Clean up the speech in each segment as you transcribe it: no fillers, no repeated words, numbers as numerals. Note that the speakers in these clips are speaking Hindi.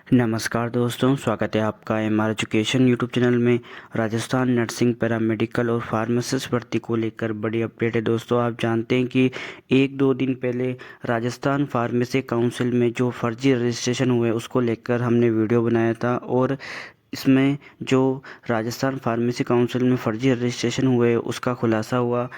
नमस्कार दोस्तों, स्वागत है आपका एमआर एजुकेशन यूट्यूब चैनल में। राजस्थान नर्सिंग, पैरामेडिकल और फार्मासिस्ट भर्ती को लेकर बड़ी अपडेट है दोस्तों। आप जानते हैं कि एक दो दिन पहले राजस्थान फार्मेसी काउंसिल में जो फर्जी रजिस्ट्रेशन हुए उसको लेकर हमने वीडियो बनाया था, और इसमें जो राजस्थान फार्मेसी काउंसिल में फर्जी रजिस्ट्रेशन हुए उसका खुलासा हुआ।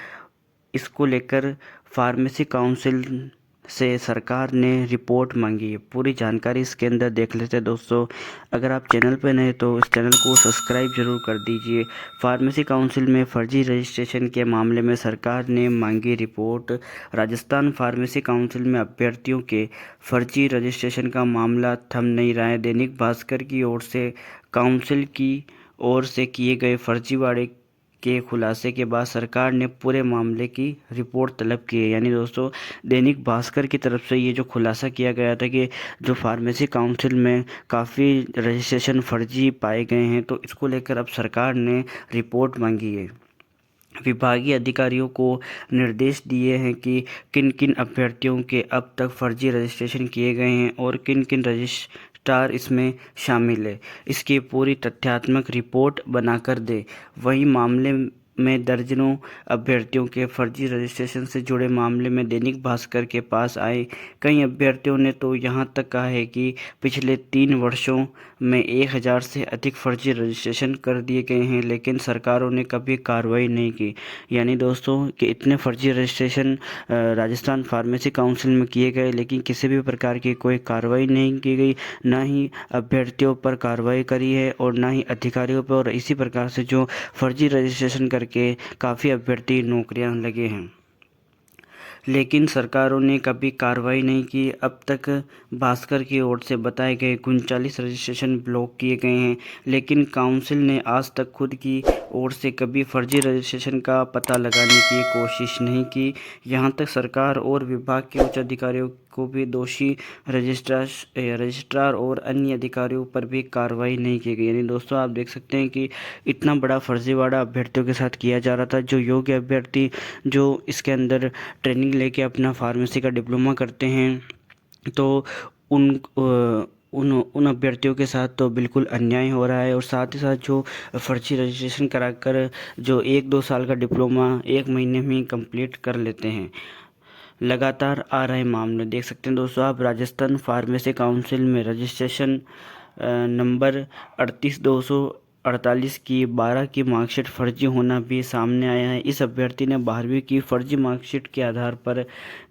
इसको लेकर फार्मेसी काउंसिल से सरकार ने रिपोर्ट मांगी है। पूरी जानकारी इसके अंदर देख लेते हैं दोस्तों। अगर आप चैनल पर नए तो इस चैनल को सब्सक्राइब जरूर कर दीजिए। फार्मेसी काउंसिल में फर्जी रजिस्ट्रेशन के मामले में सरकार ने मांगी रिपोर्ट। राजस्थान फार्मेसी काउंसिल में अभ्यर्थियों के फर्जी रजिस्ट्रेशन का मामला थम नहीं रहा है। दैनिक भास्कर की ओर से काउंसिल की ओर से किए गए फर्जीवाड़े के खुलासे के बाद सरकार ने पूरे मामले की रिपोर्ट तलब की है। यानी दोस्तों, दैनिक भास्कर की तरफ से ये जो खुलासा किया गया था कि जो फार्मेसी काउंसिल में काफ़ी रजिस्ट्रेशन फर्जी पाए गए हैं, तो इसको लेकर अब सरकार ने रिपोर्ट मांगी है। विभागीय अधिकारियों को निर्देश दिए हैं कि किन किन अभ्यर्थियों के अब तक फर्जी रजिस्ट्रेशन किए गए हैं और किन किन रजिस्ट्रार इसमें शामिल है। इसकी पूरी तथ्यात्मक रिपोर्ट बनाकर दे। वहीं मामले में दर्जनों अभ्यर्थियों के फर्जी रजिस्ट्रेशन से जुड़े मामले में दैनिक भास्कर के पास आए कई अभ्यर्थियों ने तो यहां तक कहा है कि पिछले 3 वर्षों में 1000 से अधिक फर्जी रजिस्ट्रेशन कर दिए गए हैं, लेकिन सरकारों ने कभी कार्रवाई नहीं की। यानी दोस्तों कि इतने फर्जी रजिस्ट्रेशन राजस्थान फार्मेसी काउंसिल में किए गए, लेकिन किसी भी प्रकार की कोई कार्रवाई नहीं की गई। ना ही अभ्यर्थियों पर कार्रवाई करी है और ना ही अधिकारियों पर। और इसी प्रकार से जो फर्जी रजिस्ट्रेशन करके काफ़ी अभ्यर्थी नौकरियां लगे हैं, लेकिन सरकारों ने कभी कार्रवाई नहीं की। अब तक भास्कर की ओर से बताए गए 39 रजिस्ट्रेशन ब्लॉक किए गए हैं, लेकिन काउंसिल ने आज तक खुद की ओर से कभी फर्जी रजिस्ट्रेशन का पता लगाने की कोशिश नहीं की। यहां तक सरकार और विभाग के उच्च अधिकारियों को भी दोषी रजिस्ट्रार और अन्य अधिकारियों पर भी कार्रवाई नहीं की गई। यानी दोस्तों, आप देख सकते हैं कि इतना बड़ा फर्जीवाड़ा अभ्यर्थियों के साथ किया जा रहा था। जो योग्य अभ्यर्थी जो इसके अंदर ट्रेनिंग लेके अपना फार्मेसी का डिप्लोमा करते हैं, तो उन अभ्यर्थियों के साथ तो बिल्कुल अन्याय हो रहा है। और साथ ही साथ जो फर्जी रजिस्ट्रेशन कराकर जो 1-2 साल का डिप्लोमा 1 महीने में कंप्लीट कर लेते हैं। लगातार आ रहे मामले देख सकते हैं दोस्तों आप। राजस्थान फार्मेसी काउंसिल में रजिस्ट्रेशन नंबर 38248 की 12 की मार्कशीट फर्जी होना भी सामने आया है। इस अभ्यर्थी ने 12वीं की फर्जी मार्कशीट के आधार पर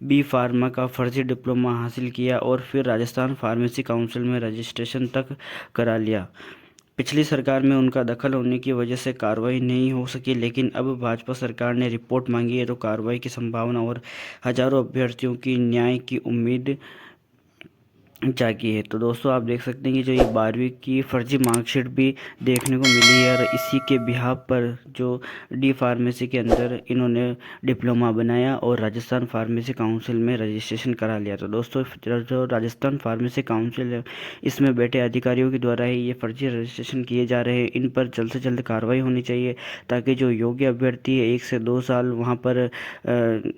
बी फार्मा का फर्जी डिप्लोमा हासिल किया और फिर राजस्थान फार्मेसी काउंसिल में रजिस्ट्रेशन तक करा लिया। पिछली सरकार में उनका दखल होने की वजह से कार्रवाई नहीं हो सकी, लेकिन अब भाजपा सरकार ने रिपोर्ट मांगी है तो कार्रवाई की संभावना और हजारों अभ्यर्थियों की न्याय की उम्मीद जागी है। तो दोस्तों, आप देख सकते हैं कि जो ये 12वीं की फर्जी मार्कशीट भी देखने को मिली है, और इसी के बिहाफ पर जो डी फार्मेसी के अंदर इन्होंने डिप्लोमा बनाया और राजस्थान फार्मेसी काउंसिल में रजिस्ट्रेशन करा लिया। तो दोस्तों, जो राजस्थान फार्मेसी काउंसिल है, इसमें बैठे अधिकारियों के द्वारा ही ये फर्जी रजिस्ट्रेशन किए जा रहे हैं। इन पर जल्द से जल्द कार्रवाई होनी चाहिए, ताकि जो योग्य अभ्यर्थी है 1 से 2 साल वहाँ पर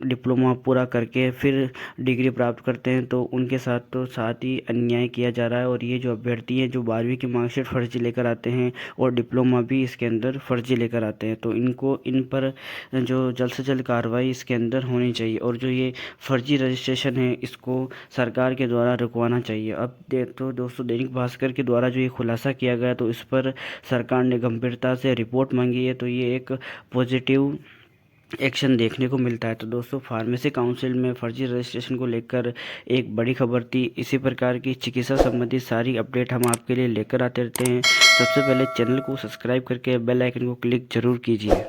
डिप्लोमा पूरा करके फिर डिग्री प्राप्त करते हैं, तो उनके साथ तो साथ ही अन्याय किया जा रहा है। और ये जो अभ्यर्थी हैं जो 12वीं की मार्कशीट फर्जी लेकर आते हैं और डिप्लोमा भी इसके अंदर फर्जी लेकर आते हैं, तो इन पर जो जल्द से जल्द कार्रवाई इसके अंदर होनी चाहिए। और जो ये फर्जी रजिस्ट्रेशन है इसको सरकार के द्वारा रुकवाना चाहिए। अब तो दोस्तों, दैनिक भास्कर के द्वारा जो ये खुलासा किया गया, तो इस पर सरकार ने गंभीरता से रिपोर्ट मांगी है, तो ये एक पॉजिटिव एक्शन देखने को मिलता है। तो दोस्तों, फार्मेसी काउंसिल में फर्जी रजिस्ट्रेशन को लेकर एक बड़ी खबर थी। इसी प्रकार की चिकित्सा संबंधी सारी अपडेट हम आपके लिए लेकर आते रहते हैं। सबसे पहले चैनल को सब्सक्राइब करके बेल आइकन को क्लिक जरूर कीजिए।